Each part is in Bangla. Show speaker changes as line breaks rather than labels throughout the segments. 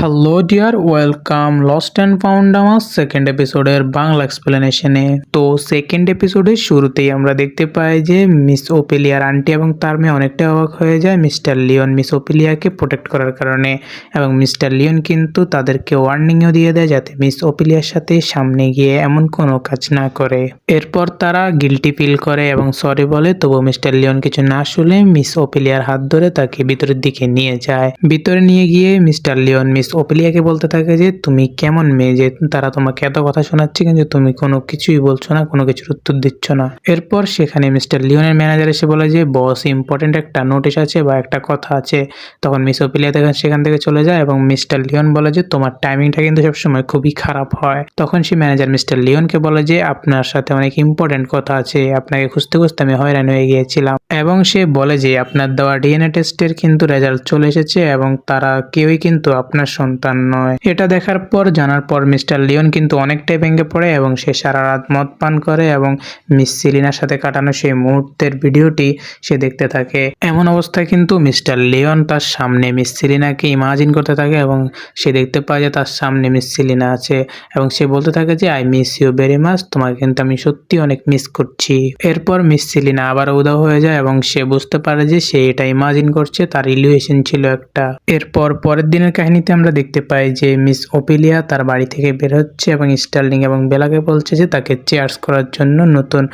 Hello dear, welcome lost and found আমার সেকেন্ড এপিসোডের বাংলা এক্সপ্লেনেশনে। তো সেকেন্ড এপিসোডের শুরুতেই আমরা দেখতে পাই যে মিস ওপেলিয়ার আন্টি এবং তার মেয়ে অনেকটা অবাক হয়ে যায় মিস্টার লিওন মিস ওপেলিয়াকে প্রোটেক্ট করার কারণে, এবং মিস্টার লিওন কিন্তু তাদেরকে ওয়ার্নিংও দিয়ে দেয় যাতে মিস ওপেলিয়ার সাথে সামনে গিয়ে এমন কোনো কাজ না করে। এরপর তারা গিল্টি ফিল করে এবং সরি বলে, তবু মিস্টার লিওন কিছু না শুনে মিস ওপেলিয়ার হাত ধরে তাকে ভিতরের দিকে নিয়ে যায়। ভিতরে নিয়ে গিয়ে মিস্টার লিওন মিস ওপেলিয়াকে বলতে থাকে যে তুমি কেমন মেয়ে যে তারা তোমাকে এত কথা শোনাচ্ছে কিন্তু তুমি কোনো কিছুই বলছো না, কোনো কিছুর উত্তর দিচ্ছ না। এরপর সেখানে মিস্টার লিওনের ম্যানেজার এসে বলে যে বস, ইম্পর্টেন্ট একটা নোটিশ আছে বা একটা কথা আছে। তখন মিস ওপেলিয়া সেখান থেকে চলে যায় এবং মিস্টার লিওন বলে যে তোমার টাইমিংটা কিন্তু সবসময় খুবই খারাপ হয়। তখন সে ম্যানেজার মিস্টার লিওনকে বলে যে আপনার সাথে অনেক ইম্পর্টেন্ট কথা আছে, আপনাকে খুঁজতে খুঁজতে আমি হয়রান হয়ে গিয়েছিলাম। এবং সে বলে যে আপনার দেওয়া ডিএনএ টেস্টের কিন্তু রেজাল্ট চলে এসেছে এবং তারা কেউই কিন্তু আপনার সন্তান নয়। এটা দেখার পর জানার পর মিস্টার লিওন কিন্তু অনেকটাই ভেঙে পড়ে এবং সে সারা রাত মদ পান করে এবং মিস সেলিনার সাথে কাটানো সেই মুহূর্তের ভিডিওটি সে দেখতে থাকে। এমন অবস্থায় কিন্তু মিস্টার লিওন তার সামনে মিস সেলিনাকে ইমাজিন করতে থাকে এবং সে দেখতে পায় যে তার সামনে মিস সেলিনা আছে এবং সে বলতে থাকে যে I miss you very much, তোমাকে কিন্তু আমি সত্যি অনেক মিস করছি। এরপর মিস সেলিনা আবার উধাও হয়ে যায় এবং সে বুঝতে পারে যে সে এটা ইমাজিন করছে, তার ইলিউশন ছিল একটা। এরপর পরের দিনের কাহিনীতে আমরা দেখতে পাই যে মিস ওপেলিয়া তার বাড়ি থেকে বের হচ্ছে এবং স্টার্লিং এবং বেলাকে বলছে যে তাকে চেয়ার্স করার জন্য নতুন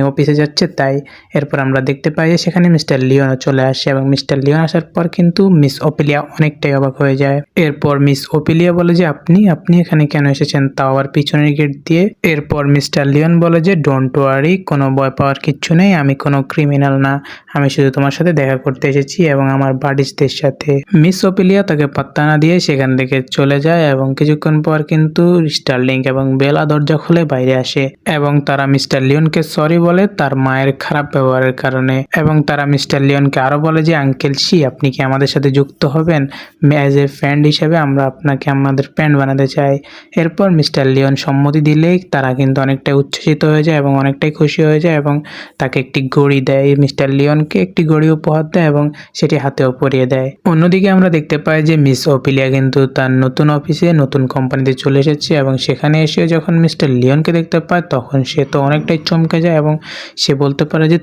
অফিসে যাচ্ছে তাই। এরপর আমরা দেখতে পাই যে সেখানে মিস্টার লিওনও চলে আসে এবং মিস্টার লিওন আসার পর কিন্তু মিস ওপেলিয়া অনেকটাই অবাক হয়ে যায়। এরপর মিস ওপেলিয়া বলে যে আপনি এখানে কেন এসেছেন, তাও আবার পিছনের গেট দিয়ে। এরপর মিস্টার লিওন বলে যে ডোন্ট ওয়ারি, কোনো ভয় পাওয়ার কিচ্ছু নেই, আমি কোনো ক্রিমিনাল না, আমি শুধু তোমার সাথে দেখা করতে এসেছি এবং আমার বাডিসদের সাথে। মিস ওপেলিয়া তাকে পাত্তা না দিয়ে সেখান থেকে চলে যায় এবং কিছুক্ষণ পর কিন্তু স্টার্লিং এবং বেলা দরজা খুলে বাইরে আসে এবং তারা মিস্টার লিওনকে সরি বলে তার মায়ের খারাপ ব্যবহারের কারণে। এবং তারা মিস্টার লিওনকে আরো বলে যে আঙ্কেল শি, আপনি কি আমাদের সাথে যুক্ত হবেন? অ্যাজ এ ফ্রেন্ড হিসেবে আমরা আপনাকে আমাদের ফ্রেন্ড বানাতে চাই। এরপর মিস্টার লিওন সম্মতি দিলেই তারা কিন্তু অনেকটাই উচ্ছ্বসিত হয়ে যায় এবং অনেকটাই খুশি হয়ে যায় এবং তাকে একটি ঘড়ি দেয়। মিস্টার লিওনকে একটি ঘড়ি উপহার দেয় এবং সেটি হাতেও পরিয়ে দেয়। অন্যদিকে আমরা দেখতে পাই যে মিস ওপেলিয়া কিন্তু তার নতুন অফিসে নতুন কোম্পানিতে চলে এসেছে এবং সেখানে এসে যখন মিস্টার লিওনকে দেখতে পায় তখন সে তো অনেকটাই চমকে যায় এবং সে বলতে পারে যে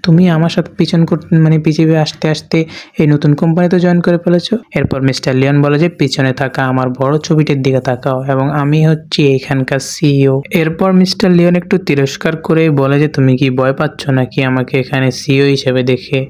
তুমি আমার সাথে পিছিয়ে আসতে আসতে এই নতুন কোম্পানিতে জয়েন করে ফেলেছো। এরপর মিস্টার লিওন বলে যে পিছনে থাকা আমার বড় ছবিটির দিকে তাকাও এবং আমি হচ্ছি এখানকার সিইও। এরপর মিস্টার লিওন একটু তিরস্কার করে বলে যে তুমি কি ভয় পাচ্ছ নাকি আমাকে এখানে সিইও হিসেবে দেখে।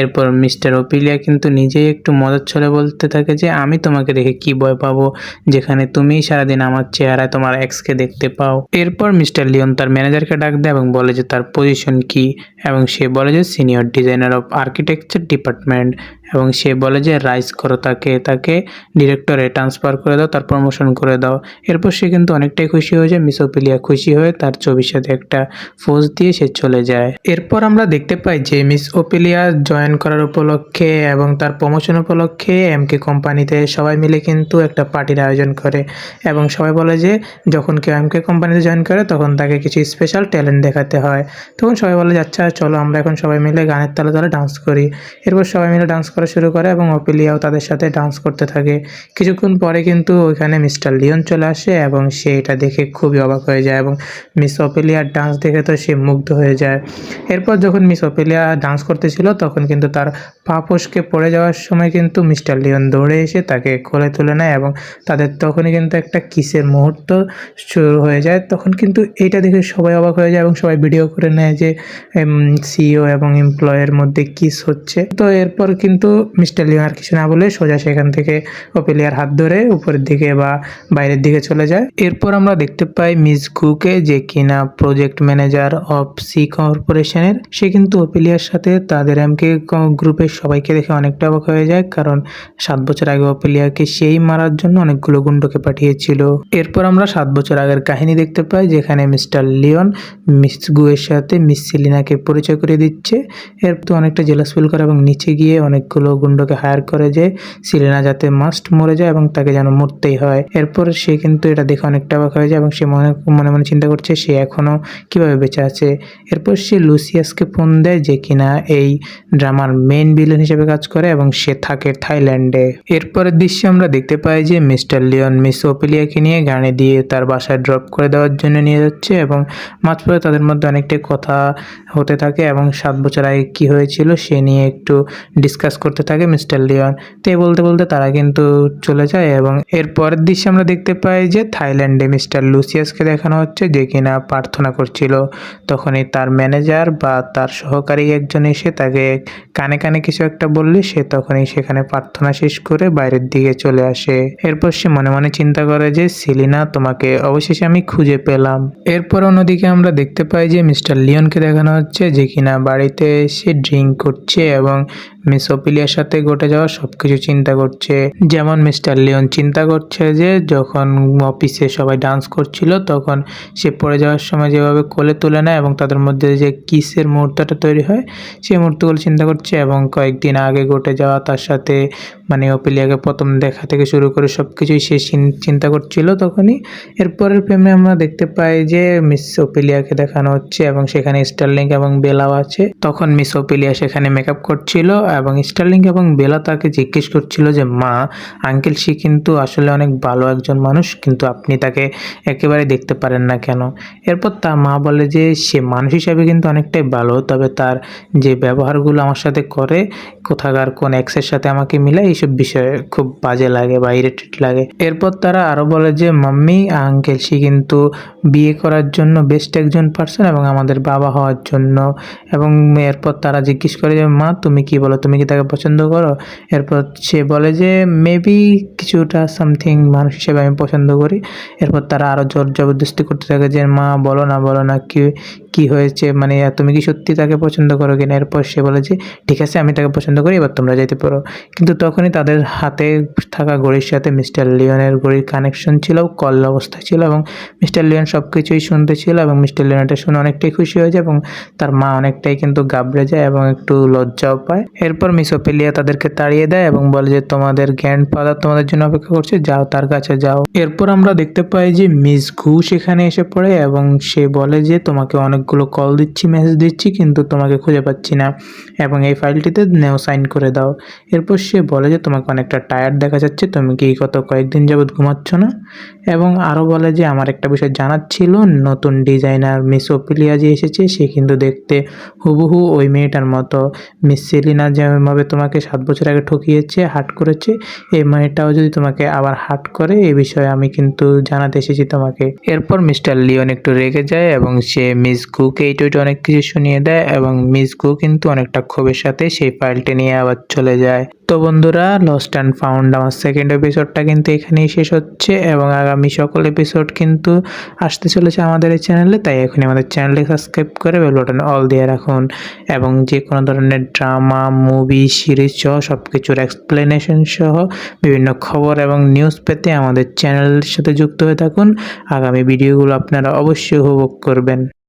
এরপর মিস্টার ওপেলিয়া কিন্তু নিজেই একটু মজার ছলে বলতে থাকে যে আমি তোমাকে দেখে কি ভয় পাবো, যেখানে তুমি সারাদিন আমার চেহারায় তোমার এক্সকে দেখতে পাও। এরপর মিস্টার লিওন তার ম্যানেজারকে ডাক দেয় এবং বলে যে তার পজিশন কি, এবং সে বলে যে senior designer of architecture department, এবং সে বলে যে রাইজ করো তাকে ডিরেক্টরে ট্রান্সফার করে দাও, তার প্রমোশন করে দাও। এরপর সে কিন্তু অনেকটাই খুশি হয়ে যায়। মিস ওপেলিয়া খুশি হয়ে তার ছবির সাথে একটা পোজ দিয়ে সে চলে যায়। এরপর আমরা দেখতে পাই যে মিস ওপেলিয়া জয়েন করার উপলক্ষে এবং তার প্রমোশন উপলক্ষে এমকে কোম্পানিতে সবাই মিলে কিন্তু একটা পার্টির আয়োজন করে এবং সবাই বলে যে যখন কেউ এমকে কোম্পানিতে জয়েন করে তখন তাকে কিছু স্পেশাল ট্যালেন্ট দেখাতে হয়। তখন সবাই বলে আচ্ছা চলো আমরা এখন সবাই মিলে গানের তালে তালে ডান্স করি। এরপর সবাই মিলে ডান্স করা শুরু করে এবং ওপেলিয়াও তাদের সাথে ডান্স করতে থাকে। কিছুক্ষণ পরে কিন্তু ওইখানে মিস্টার লিওন চলে আসে এবং সে এটা দেখে খুবই অবাক হয়ে যায় এবং মিস ওপেলিয়ার ডান্স দেখে তো সে মুগ্ধ হয়ে যায়। এরপর যখন মিস ওপেলিয়া ডান্স করতেছিল তখন কিন্তু তার পা ফসকে পড়ে যাওয়ার সময় কিন্তু মিস্টার লিওন দৌড়ে এসে তাকে কোলে তুলে নেয় এবং তাদের তখনই কিন্তু একটা কিসের মুহূর্ত শুরু হয়ে যায়। তখন কিন্তু এইটা দেখে সবাই অবাক হয়ে যায় এবং সবাই ভিডিও করে নেয় যে সিইও এবং এমপ্লয়ের মধ্যে কিস হচ্ছে। তো এরপর কিন্তু মিস্টার লিওন আর কিছু না বলে সোজা সেখান থেকে ওপেলিয়ার হাত ধরে উপরের দিকে বা বাইরের দিকে চলে যায়। এরপর আমরা দেখতে পাই মিস গুকে, যে কিনা প্রজেক্ট ম্যানেজার অফ সি কর্পোরেশনের। সে কিন্তু ওপেলিয়ার সাথে তাদের এমকে গ্রুপের সবাইকে দেখে অনেকটা অবাক হয়ে যায়, কারণ 7 বছর আগে ওপেলিয়াকে সেই মারার জন্য অনেকগুলো গুন্ডকে পাঠিয়েছিল। এরপর আমরা 7 বছর আগের কাহিনী দেখতে পাই যেখানে মিস্টার লিওন মিস গুয়ের সাথে মিস সেলিনাকে পরিচয় করে দিচ্ছে। এর তো অনেকটা জেলাস ফিল করে এবং নিচে গিয়ে অনেক অনেকগুলো গুন্ডকে হায়ার করে যে সেলিনা যাতে মাস্ট মরে যায় এবং তাকে যেন মরতেই হয়। এরপর সে কিন্তু এটা দেখে অনেকটা অবাক হয়ে যায় এবং সে মনে মনে মনে চিন্তা করছে সে এখনো কিভাবে বেঁচে আছে। এরপর সে লুসিয়াসকে ফোন দেয় যে কিনা এই ড্রামার মেইন ভিলেন হিসেবে কাজ করে এবং সে থাকে থাইল্যান্ডে। এরপরের দৃশ্যে আমরা দেখতে পাই যে মিস্টার লিওন মিস ওপিলিয়াকে নিয়ে গাড়ি দিয়ে তার বাসায় ড্রপ করে দেওয়ার জন্য নিয়ে যাচ্ছে এবং মাঝপথে তাদের মধ্যে অনেকটাই কথা হতে থাকে এবং 7 বছর আগে কি হয়েছিল সে নিয়ে একটু ডিসকাস করতে থাকে মিস্টার লিওন। তো এই বলতে বলতে তারা কিন্তু চলে যায় এবং এর পরের দৃশ্যে আমরা দেখতে পাই যে থাইল্যান্ডে মিস্টার লুসিয়াসকে দেখানো হচ্ছে যে কিনা প্রার্থনা করছিল। তখনই তার ম্যানেজার বা তার সহকারী একজন এসে তাকে কানে কানে কিছু একটা বললে সে তখনই সেখানে প্রার্থনা শেষ করে বাইরের দিকে চলে আসে। এরপর সে মনে মনে চিন্তা করে যে সেলিনা তোমাকে অবশেষে আমি খুঁজে পেলাম। এরপর অন্যদিকে আমরা দেখতে পাই যে মিস্টার লিওনকে দেখানো হচ্ছে যে কিনা বাড়িতে এসে ড্রিঙ্ক করছে এবং মিস ওপিলিয়ার সাথে ঘটে যাওয়া সবকিছু চিন্তা করছে। যেমন মিস্টার লিওন চিন্তা করছে যে যখন অফিসে সবাই ডান্স করছিল তখন সে পড়ে যাওয়ার সময় যেভাবে কোলে তুলে নেয় এবং তাদের মধ্যে যে কিসের মুহূর্তটা তৈরি হয় সেই মুহূর্তগুলো চিন্তা করছে এবং কয়েকদিন আগে ঘটে যাওয়া তার সাথে মানে ওপিলিয়াকে প্রথম দেখা থেকে শুরু করে সব কিছুই সে চিন্তা করছিল তখনই। এরপরের ফ্রেমে আমরা দেখতে পাই যে মিস ওপিলিয়াকে দেখানো হচ্ছে এবং সেখানে স্টার্লিং এবং বেলাও আছে। তখন মিস ওপিলিয়া সেখানে মেকআপ করছিল এবং স্টার্লিং এবং বেলা তাকে জিজ্ঞেস করছিল যে মা আঙ্কেল সে কিন্তু আসলে অনেক ভালো একজন মানুষ কিন্তু আপনি তাকে একেবারে দেখতে পারেন না কেন। এরপর তার মা বলে যে সে মানুষ হিসাবে কিন্তু অনেকটাই ভালো, তবে তার যে ব্যবহারগুলো আমার সাথে করে কোথাকার কোন এক্সের সাথে আমাকে মিলায় এইসব বিষয়ে খুব বাজে লাগে বা ইরিটেট লাগে। এরপর তারা আরো বলে যে মাম্মি আঙ্কেল সে কিন্তু বিয়ে করার জন্য বেস্ট একজন পার্সন এবং আমাদের বাবা হওয়ার জন্য। এবং এরপর তারা জিজ্ঞেস করে যে মা তুমি কি বলো, তুমি কি তাকে পছন্দ করো? এরপর সে বলে যে মেবি কিছুটা সামথিং মানুষ হিসেবে আমি পছন্দ করি। এরপর তারা আরো জোর জবরদস্তি করতে থাকে যে মা বলো না কি হয়েছে, মানে তুমি কি সত্যি তাকে পছন্দ করো কিনা? এরপর সে বলে যে ঠিক আছে আমি তাকে পছন্দ করি, এবার তোমরা যেতে পারো। কিন্তু তখনই তাদের হাতে থাকা ঘড়ির সাথে মিস্টার লিওনের ঘড়ির কানেকশন ছিল, কল অবস্থায় ছিল এবং মিস্টার লিওন সব কিছুই শুনতে ছিল এবং মিস্টার লিওন এটা শুনে অনেকটাই খুশি হয়ে যায় এবং তার মা অনেকটাই কিন্তু ঘাবড়ে যায় এবং একটু লজ্জাও পায়। এরপর মিস ওপিলিয়া তাদেরকে তাড়িয়ে দেয় এবং বলে যে তোমাদের গ্র্যান্ডফাদার তোমাদের জন্য অপেক্ষা করছে, যাও তার কাছে যাও। এরপর আমরা দেখতে পাই যে মিস ঘু সেখানে এসে পড়ে এবং সে বলে যে তোমাকে অনেকগুলো কল দিচ্ছি, মেসেজ দিচ্ছি কিন্তু তোমাকে খুঁজে পাচ্ছি না এবং এই ফাইলটিতে নেও সাইন করে দাও। এরপর সে বলে যে তোমাকে অনেকটা টায়ার্ড দেখা যাচ্ছে, তুমি কি গত কয়েকদিন যাবৎ ঘুমাচ্ছ না? এবং আরও বলে যে আমার একটা বিষয় জানার ছিল, নতুন ডিজাইনার মিস ওপিলিয়া যে এসেছে সে কিন্তু দেখতে হুবহু ওই মেয়েটার মতো। মিস সেলিনা যেভাবে তোমাকে 7 বছর আগে ঠকিয়েছে, হার্ট করেছে, এই মেয়েটাও যদি তোমাকে আবার হার্ট করে এই বিষয়ে আমি কিন্তু জানাতে এসেছি তোমাকে। এরপর মিস্টার লিওন একটু রেগে যায় এবং সে মিস গুকে এইটা অনেক কিছু শুনিয়ে দেয় এবং মিস গু কিন্তু অনেকটা ক্ষোভের সাথে সেই ফাইলটি নিয়ে আবার চলে যায়। তো বন্ধুরা লস্ট অ্যান্ড ফাউন্ড আমার সেকেন্ড এপিসোডটা কিন্তু এখানেই শেষ হচ্ছে এবং আগামী সকল এপিসোড কিন্তু আসতে চলেছে আমাদের এই চ্যানেলে, তাই এখনই আমাদের চ্যানেলটি সাবস্ক্রাইব করে বেল বাটনে অল দিয়ে রাখুন এবং যে কোনো ধরনের ড্রামা, মুভি, সিরিজ সহ সব কিছুর এক্সপ্লেনেশন সহ বিভিন্ন খবর এবং নিউজ পেতে আমাদের চ্যানেলের সাথে যুক্ত হয়ে থাকুন। আগামী ভিডিওগুলো আপনারা অবশ্যই উপভোগ করবেন।